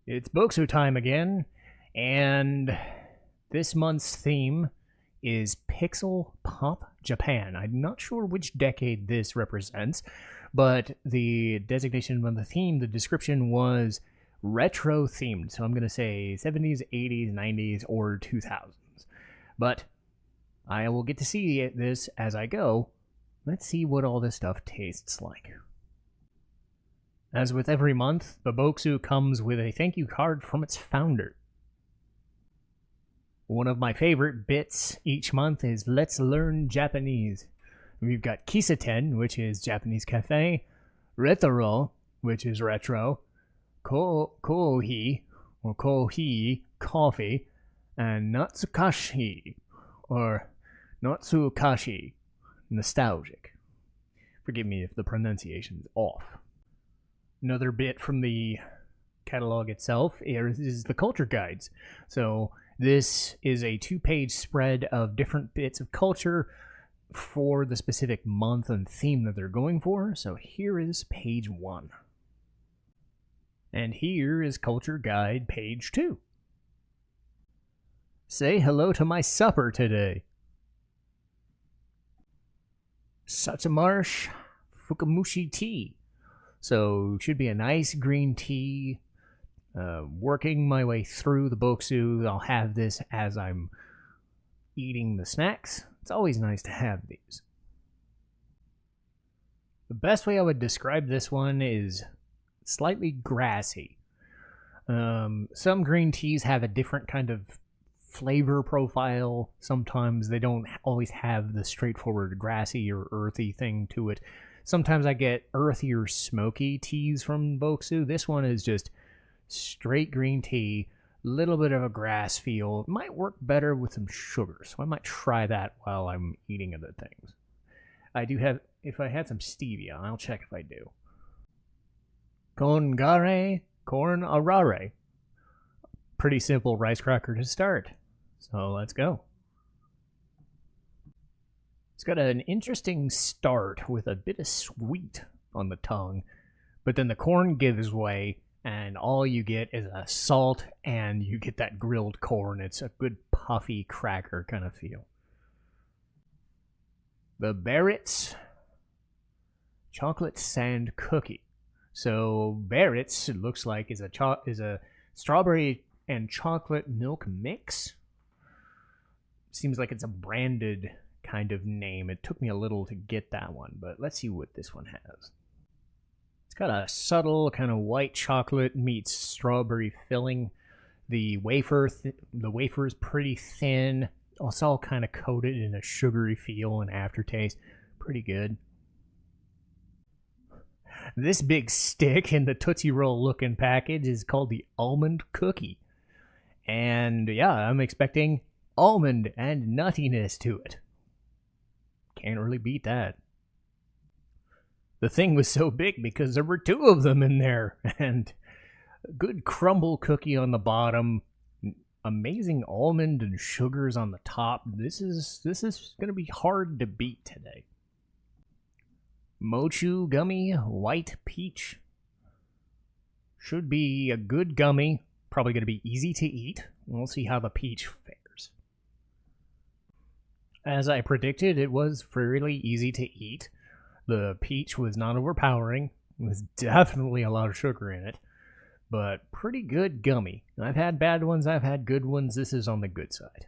It's Bokksu time again, and this month's theme is Pixel Pop Japan. I'm not sure which decade this represents, but the designation of the theme, the description was retro themed. So I'm going to say 70s, 80s, 90s, or 2000s. But I will get to see this as I go. Let's see what all this stuff tastes like. As with every month, the Bokksu comes with a thank you card from its founder. One of my favorite bits each month is Let's Learn Japanese. We've got Kisaten, which is Japanese cafe, Retro, which is retro, Kohi, or Kohi, coffee, and Natsukashi, or Natsukashi, nostalgic. Forgive me if the pronunciation's off. Another bit from the catalog itself is the culture guides. So this is a 2-page spread of different bits of culture for the specific month and theme that they're going for. So here is page 1. And here is culture guide page 2. Say hello to my supper today. Satsumarsh Fukamushi tea. So should be a nice green tea. Working my way through the Bokksu, I'll have this as I'm eating the snacks. It's always nice to have these. The best way I would describe this one is slightly grassy. Some green teas have a different kind of flavor profile. Sometimes they don't always have the straightforward grassy or earthy thing to it. Sometimes I get earthy or smoky teas from Bokksu. This one is just straight green tea, little bit of a grass feel. It might work better with some sugar, so I might try that while I'm eating other things. I do have, if I had some stevia, I'll check if I do. Kongare, corn arare. Pretty simple rice cracker to start. So let's go. It's got an interesting start with a bit of sweet on the tongue, but then the corn gives way, and all you get is a salt, and you get that grilled corn. It's a good puffy cracker kind of feel. The Barrett's chocolate sand cookie. So Barrett's, it looks like, is a strawberry and chocolate milk mix. Seems like it's a branded kind of name. It took me a little to get that one, but let's see what this one has. It's got a subtle kind of white chocolate meets strawberry filling. The wafer is pretty thin. It's all kind of coated in a sugary feel and aftertaste. Pretty good. This big stick in the Tootsie Roll looking package is called the almond cookie. And yeah, I'm expecting almond and nuttiness to it. Can't really beat that. The thing was so big because there were 2 of them in there, and a good crumble cookie on the bottom, amazing almond and sugars on the top. This is going to be hard to beat today. Mochu gummy, white peach. Should be a good gummy, probably going to be easy to eat. We'll see how the peach fares. As I predicted, it was fairly easy to eat. The peach was not overpowering. It was definitely a lot of sugar in it, but pretty good gummy. I've had bad ones, I've had good ones. This is on the good side.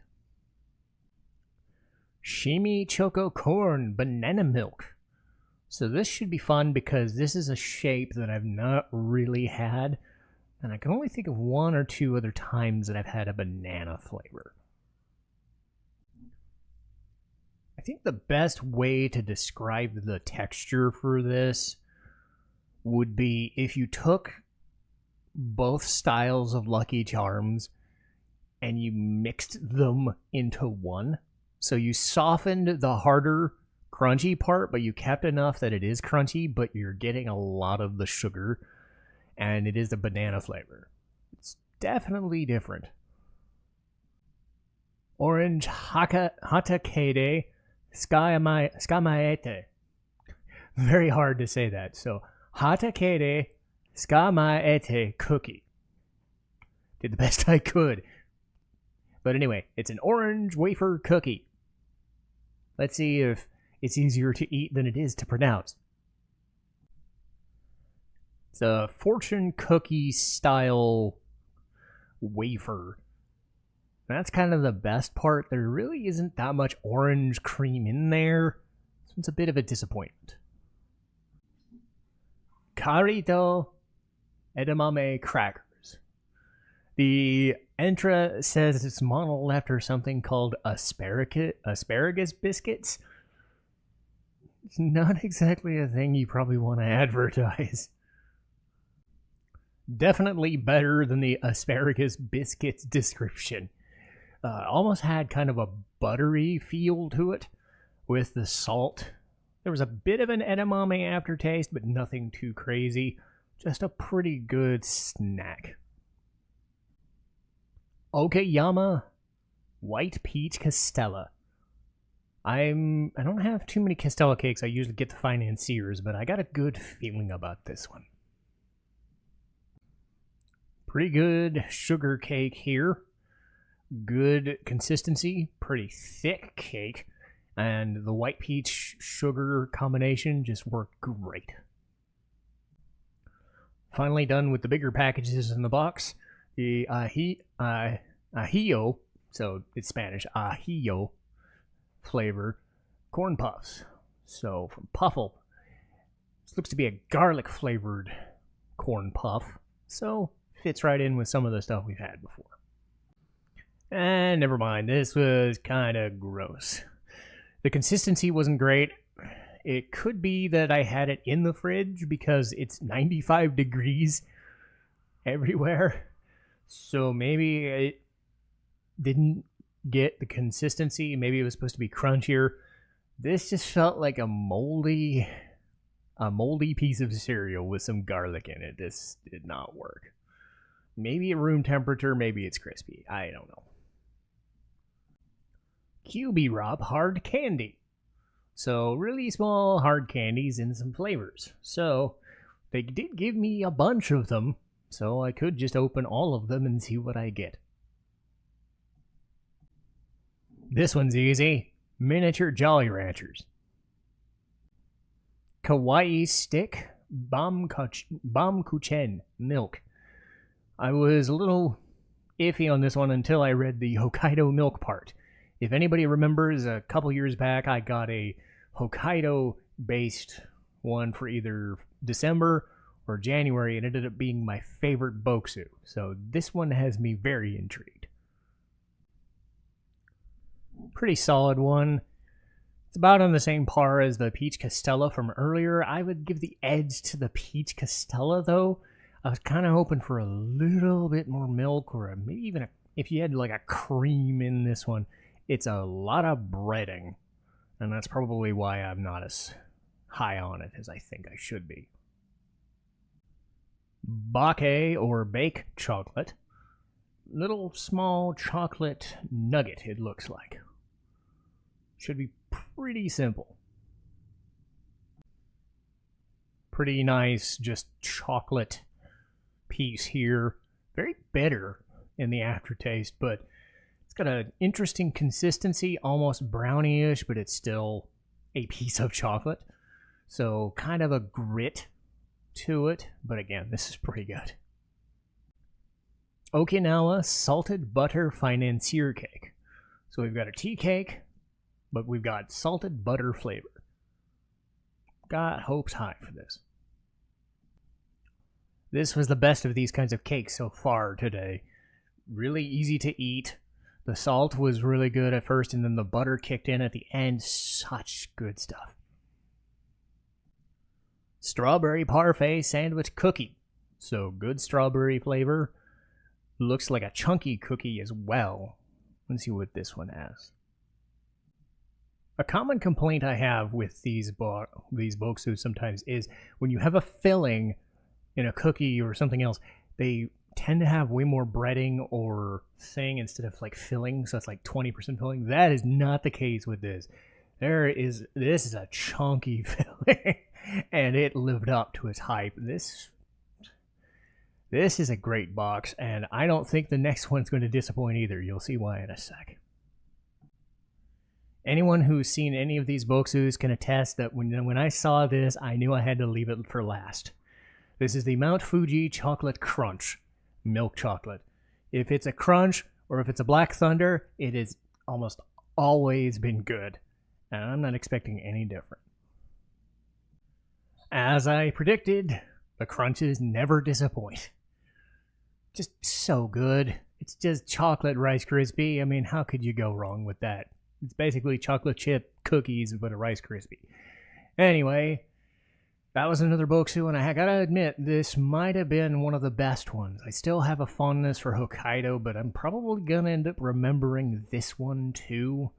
Shimi Choco Corn Banana Milk. So this should be fun because this is a shape that I've not really had, and I can only think of 1 or 2 other times that I've had a banana flavor. I think the best way to describe the texture for this would be if you took both styles of Lucky Charms and you mixed them into one. So you softened the harder, crunchy part, but you kept enough that it is crunchy, but you're getting a lot of the sugar, and it is the banana flavor. It's definitely different. Orange Hadetake Tsukamaete. Very hard to say that. So, Hadetake Tsukamaete cookie. Did the best I could. But anyway, it's an orange wafer cookie. Let's see if it's easier to eat than it is to pronounce. It's a fortune cookie style wafer. That's kind of the best part. There really isn't that much orange cream in there, so it's a bit of a disappointment. Karito edamame crackers. The entra says it's modeled after something called asparagus biscuits. It's not exactly a thing you probably want to advertise. Definitely better than the asparagus biscuits description. Almost had kind of a buttery feel to it with the salt. There was a bit of an edamame aftertaste, but nothing too crazy. Just a pretty good snack. Okinawa White Peach Castella. I don't have too many Castella cakes. I usually get the Financiers, but I got a good feeling about this one. Pretty good sugar cake here. Good consistency, pretty thick cake, and the white peach sugar combination just worked great. Finally done with the bigger packages in the box. The Ajillo, so it's Spanish, Ajillo flavor corn puffs. So from Puffle, this looks to be a garlic flavored corn puff, so fits right in with some of the stuff we've had before. And never mind, this was kind of gross. The consistency wasn't great. It could be that I had it in the fridge because it's 95 degrees everywhere. So maybe it didn't get the consistency. Maybe it was supposed to be crunchier. This just felt like a moldy piece of cereal with some garlic in it. This did not work. Maybe at room temperature, maybe it's crispy. I don't know. QB Rob hard candy. So really small hard candies in some flavors. So they did give me a bunch of them, so I could just open all of them and see what I get. This one's easy. Miniature Jolly Ranchers. Kawaii Stick Bokksu milk. I was a little iffy on this one until I read the Hokkaido milk part. If anybody remembers, a couple years back I got a Hokkaido-based one for either December or January, and it ended up being my favorite Bokksu. So this one has me very intrigued. Pretty solid one. It's about on the same par as the Peach Castella from earlier. I would give the edge to the Peach Castella, though. I was kind of hoping for a little bit more milk, or maybe even if you had like a cream in this one. It's a lot of breading, and that's probably why I'm not as high on it as I think I should be. Bake or bake chocolate. Little small chocolate nugget, it looks like. Should be pretty simple. Pretty nice, just chocolate piece here. Very bitter in the aftertaste, but it's got an interesting consistency, almost brownie-ish, but it's still a piece of chocolate. So kind of a grit to it, but again, this is pretty good. Okinawa salted butter financier cake. So we've got a tea cake, but we've got salted butter flavor. Got hopes high for this. This was the best of these kinds of cakes so far today. Really easy to eat. The salt was really good at first, and then the butter kicked in at the end. Such good stuff. Strawberry Parfait sandwich cookie. So good strawberry flavor. Looks like a chunky cookie as well. Let's see what this one has. A common complaint I have with these Bokksu sometimes is when you have a filling in a cookie or something else, they tend to have way more breading or thing instead of like filling, so it's like 20% filling. That is not the case with this. This is a chunky filling, and it lived up to its hype. This This is a great box, and I don't think the next one's going to disappoint either. You'll see why in a sec. Anyone who's seen any of these Boksus can attest that when I saw this, I knew I had to leave it for last. This is the Mount Fuji Chocolate Crunch milk chocolate. If it's a crunch or if it's a Black Thunder, it has almost always been good, and I'm not expecting any different. As I predicted, the crunches never disappoint. Just so good. It's just chocolate Rice Krispie. I mean, how could you go wrong with that? It's basically chocolate chip cookies with a Rice Krispie. Anyway, that was another Bokksu, and I gotta admit, this might have been one of the best ones. I still have a fondness for Hokkaido, but I'm probably gonna end up remembering this one too.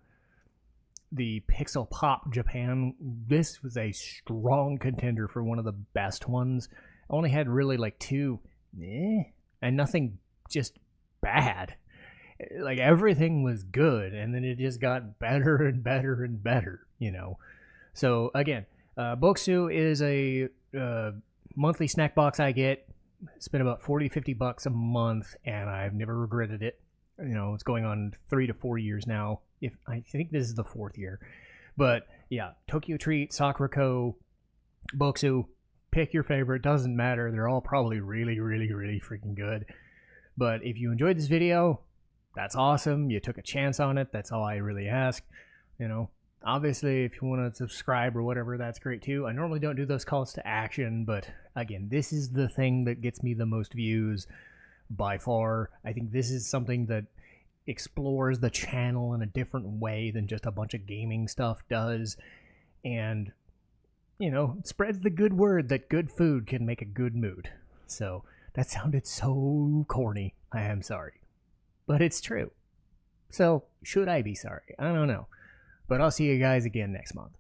The Pixel Pop Japan, this was a strong contender for one of the best ones. I only had really like two, and nothing just bad. Like, everything was good, and then it just got better and better and better, you know. So again, Bokksu is a monthly snack box I get. Spend about $40-50 a month, and I've never regretted it. You know, it's going on 3 to 4 years now. If I think this is the 4th year. But yeah, Tokyo Treat, Sakurako, Bokksu, pick your favorite, doesn't matter. They're all probably really, really, really freaking good. But if you enjoyed this video, that's awesome. You took a chance on it. That's all I really ask. You know, obviously, if you want to subscribe or whatever, that's great too. I normally don't do those calls to action, but again, this is the thing that gets me the most views by far. I think this is something that explores the channel in a different way than just a bunch of gaming stuff does. And, you know, spreads the good word that good food can make a good mood. So that sounded so corny. I am sorry. But it's true. So should I be sorry? I don't know. But I'll see you guys again next month.